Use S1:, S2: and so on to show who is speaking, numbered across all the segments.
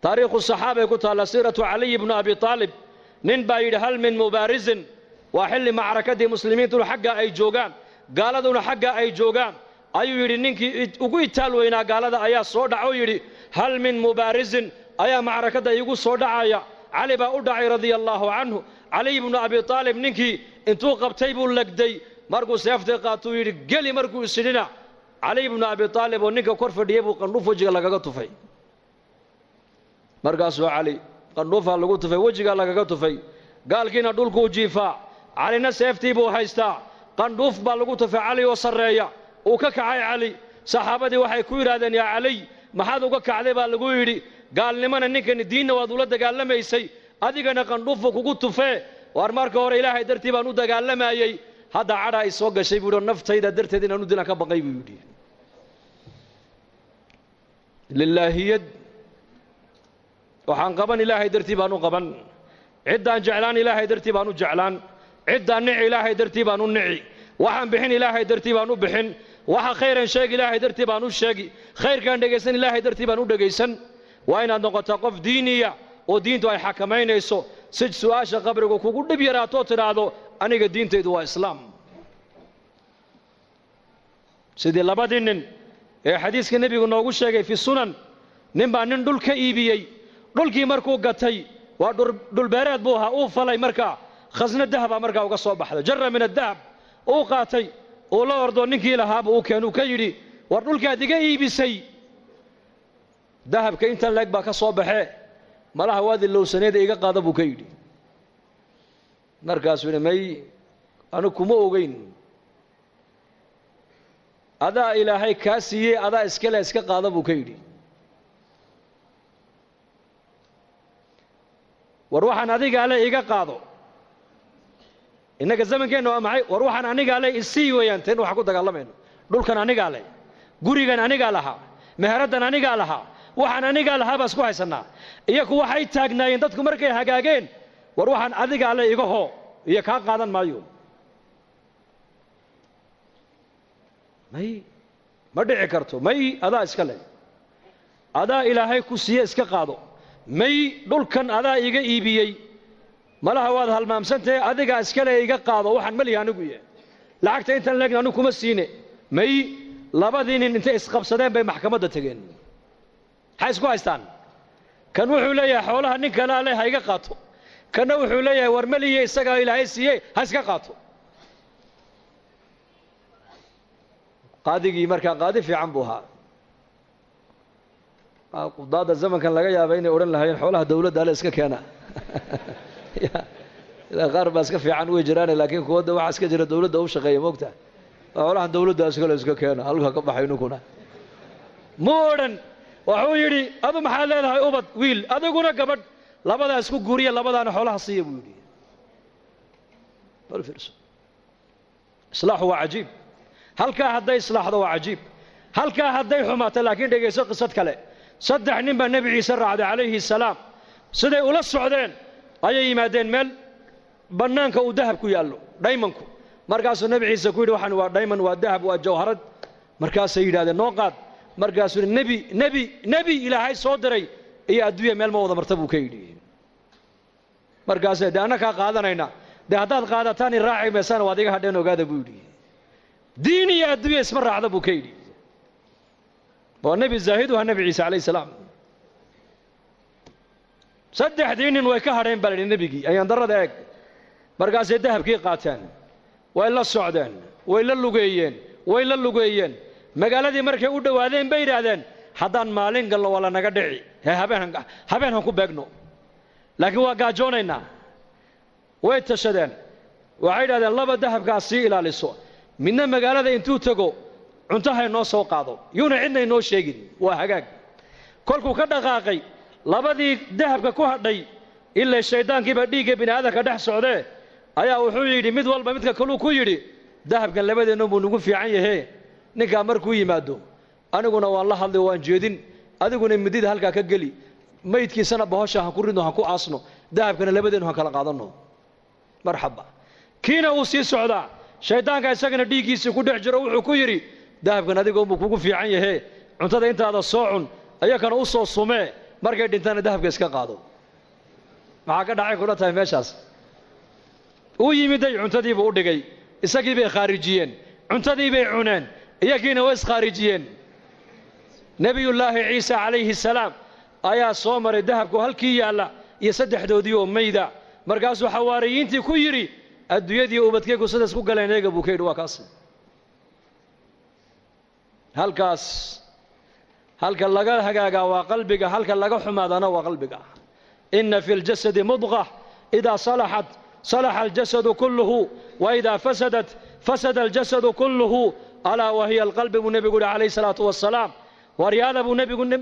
S1: تاريخ الصحابة يقول سيرة علي بن أبي طالب نين بايد هل من مبارز وحل معركة مسلمين تلو حقا أي جوغان قال دون حقا أي جوغان أيو يري نينكي ugu itaalweyna gaalada ayaa soo dhaco yiri hal min mubarizin ayaa macrakada igu soo dhacaya Ali baa u dhacay radiyallahu anhu Ali ibn Abi Talib ninkii intuu qabtay buu lagday markuu seeftay qaatuu yiri gali markuu isidina Ali ibn Abi Talib oo ninka kor fadhiyay buu qandhuuf wajiga lagaga tufay markaasuu Ali qandhuufa lagu tufay wajiga lagaga tufay gaalkiina dhulku jiifaa Alina seeftii buu haystaa qandhuuf baa lagu tufay Ali oo sareeya oo ka kacay Ali saxaabadii waxay ku yiraahdeen ya Ali maxaad uga kacday baa lagu yiri gaalnimana ninkan diinna waad ula dagaalamaysay adigana qandhuuf kugu tufee war marka hore Ilaahay dartii baan u dagaalamayay hada cara ay soo gashay buu naftayda darteed inaan u dilan ka baqay buu yiri lillaahiyad waxaan qaban Ilaahay dartii baan u qaban cidaan jeclaan Ilaahay dartii baan u jeclaan cidaan nici Ilaahay dartii baan u nici waxaan bixin Ilaahay dartii baan u bixin waxa khayran sheeg Ilaahay dartii baan u sheegi khayrkan dhageysan Ilaahay dartii baan u dhageysan waa inaad noqoto qof diiniya oo diintu ay xakameynayso si su'aasha qabriga kugu dhib yaraato tiraado aniga diintaydu waa islaam sidii labadii nin ee xadiiska nabiga noogu sheegay fi sunan nin baa nin dhul ka iibiyay dhulkii markuu gatay waa dhul beereed buu ahaa uu falay markaa khasna dahab markaa uga soo baxday jarra min adahab uu qaatay oo la ordo ninkii lahaaba uu keenuu ka yiri war dhulkaad iga iibisay dahabka inta leeg baa ka soo baxee malaha waadi lowsaneed iga qaada buu ka yiri markaas uu may anu kuma ogeyn adaa Ilaahay ka siiyay adaa iska qaada buu ka yiri war waxaan adiga le iga qaado inaga zamankeena waa maxay war waxaan aniga le isii weeyaan teen waxa ku dagaalamayno dhulkan aniga le gurigan aniga laha meheradan aniga laha waxaan aniga laha bas ku haysanaa iyagu waxay taagnaayeen dadku markay hagaageen war waxaan adiga le iga hoo iyo ka qaadan maayo may ma dhici karto may adaa iska le adaa Ilaahay ku siiyay iska qaado may dhulkan adaa iga iibiyay malaha waad halmaamsantay adiga iska le iga qaado waxaan mali anigu yahay lacagta intan leegna anigu kuma siine may labadii nin intay isqabsadeen bay maxkamadda tageen hay isku haystaan kan wuxuu leeyahay xoolaha nin kale leh ha iga qaato kana wuxuu leeyahay war maliye isaga Ilaahay siiyay ha iska qaato qaadigii markaa qaadi fiican buu ahaa qudaada zamankan laga yaabay inay oran lahaayeen xoolaha dawladda la iska keena ila qaar baa iska fiican way jiraan laakiin kuwada waxa iska jira dawladda u shaqeeyo moogta xoolaha dawladda iska keena halka ka baxayno kuna moodan wuxuu yiri adu maxaa leedahay ubad wiil adiguna gabadh labada isku guuriya labadaana xoolaha siiyo buu yiri bal firso islaahu waa ajiib halka haday islaahdo waa ajiib halka haday xumaato laakiin dhageyso qisad kale saddex nin baa nabi ciise raacday calayhi salaam siday ula socdeen ayay yimaadeen meel banaanka uu dahab ku yaalo diamondku markaasuu nabi ciise ku yiri waxaan waa diamond waa dahab waa jawharad markaasay yiraahdeen noo qaad markaasuu nabi Ilaahay soo diray iyo adduunyo meel ma wada marta buu ka yiri markaasay daana ka qaadanayna hadaad qaadataan raaci meesana waad iga hadheen ogaada buu yiri diini iyo adduunyo isma raacda buu ka yiri والنبي زاهد والنبي عيسى عليه السلام صدح دين ويكا هرين بلد النبي أيان درد ايك مرقاس الذهب كي قاتان وإلا السعودان وإلا اللقيين مقالة دي مركي أودا وهذين بير هذين حدان مالين قال له ولا نقدعي هبين هنكو بيقنو لكن وقا جونينا ويتشدين وعيد هذا الله بالذهب قاسي إلى لسوء من مقالة دي انتو تقو cuntaha inoo soo qaado yuuna cidna inoo sheegin waa hagaag kolku ka dhaqaaqay labadii dahabka ku hadhay ilaa shaydaankiiba dhiigga bini'aadamka dhex socdee ayaa wuxuu yidhi mid walba midka kale ku yidhi dahabkan labadeena buu nagu fiican yahay ninka markuu yimaado aniguna waan la hadlay waan jeedin adiguna midida halka ka gali maydkiisana bahasha ha ku ridno ha ku aasno dahabkana labadeena ha kala qaadano marxaba kiina uu sii socdaa shaydaanka isagana dhiiggiisa ku dhex jiro wuxuu ku yidhi dahabkan adigoo buu kugu fiican yahay cuntada intaada soo cun ayakana u soo sumee markay dhintana dahabka iska qaado maxaa ka dhacay kula tahay meeshaas uu yimiday cuntadiiba u dhigay isagii bay khaarijiyeen cuntadii bay cuneen iyagiina way iskaarijiyeen nabiyullaahi ciisa calayhi salaam ayaa soo maray dahabku halkii yaalla iyo saddexdoodii oo mayda markaasuu xawaariyiintii ku yidhi adduunyadii ubadkaygu sidaas ku galeen eega buu ka yidhi waa kaas halkaas halka laga hagaagaa waa qalbiga halka laga xumaadana waa qalbiga inna fi ljasadi mudqa idaa salaxat salaxa aljasadu kulluhu wa idaa fasadat fasada aljasadu kulluhu alaa wahiya alqalbi buu nebigu yidhi calayhi salaatu wassalaam waryaada buu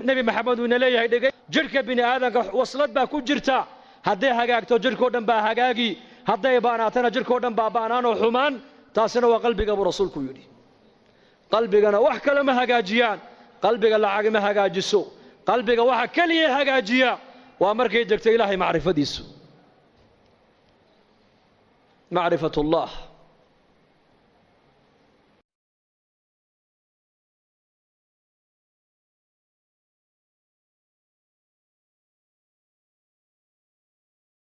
S1: nebi maxamed uu ina leeyahay dhegay jidhka bini aadanka waslad baa ku jirta hadday hagaagto jidhkoo dhan baa hagaagi hadday baanaatana jidhkoo dhan baa baanaanoo xumaan taasina waa qalbiga buu rasuulku yidhi qalbigana wax kale ma hagaajiyaan qalbiga lacag ma hagaajiso qalbiga waxa kaliya hagaajiya waa markay degto ilaahay macrifadiisu macrifatullah